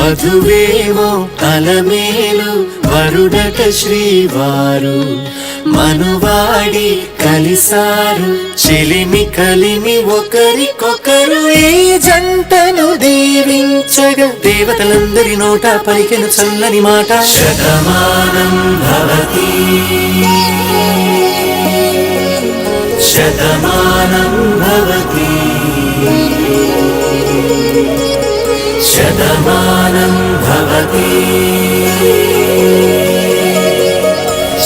వధువేమో అలమేలు వరుడట శ్రీవారు మనువాడి కలిసారు చెలిమి కలిమి ఒకరికొకరు ఈ జంటను దీవించగా దేవతలందరి నోట పలికెను చల్లని మాట శతమానం భవతి శతమానం భవతి శతమానం భవతి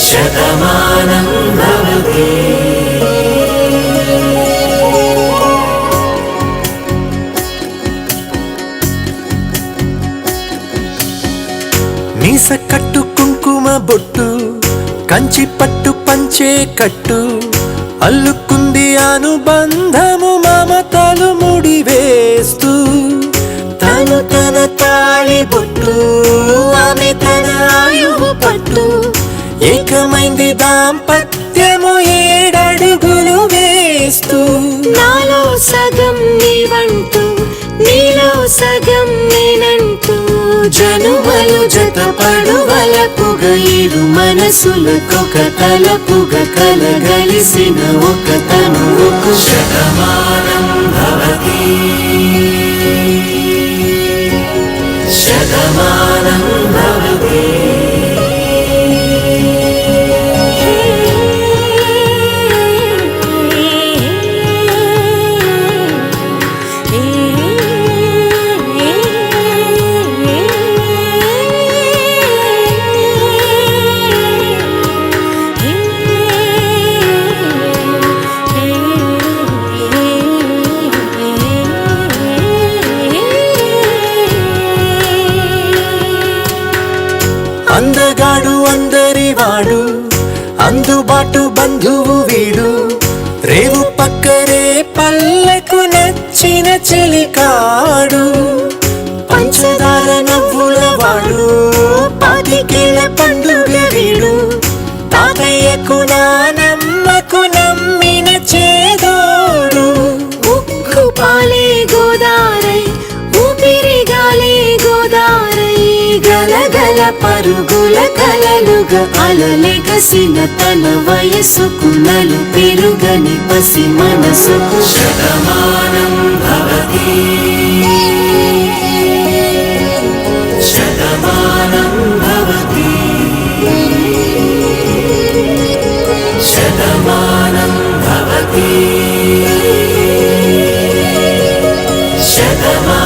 శతమానం భవతి మీస కట్టు కుంకుమ బొట్టు కంచి పట్టు పంచే కట్టు అల్లుకుంది అనుబంధము మమతలు ముడివేస్తూ తను తన తాళి బొట్టు ఆమె తన ఆయువు పట్టు ఏకమైంది దాంపత్యము 7 అడుగులు వేస్తూ నాలో సగం నీవంటూ నీలో సగం నేనంటూ జనుమలు జతపడువలపుగ ఇరు మనసులకొక తలపుగ కలగలిసిన ఒక తనువుకు శతమానం భవతి శతమానం భవతి అందగాడు అందరివాడు అందుబాటు బంధువు వీడు రేవు పక్కరే పల్లెకు నచ్చిన చెలికాడు పంచదార నవ్వుల వాడు 25 ఏళ్ల పండుగ వీడు తాతయ్యకు నానమ్మకు నమ్మిన చేదోడు ఉక్కు పాలే గోదారై ఊపిరిగాలే గోదారై గలగల పరుగుల కలలుగా అలలెగసిన తన వయసుకు నలు పెరుగని పసి మనసుకు శతమానం భవతి శతమానం భవతి శతమానం భవతి శతమానం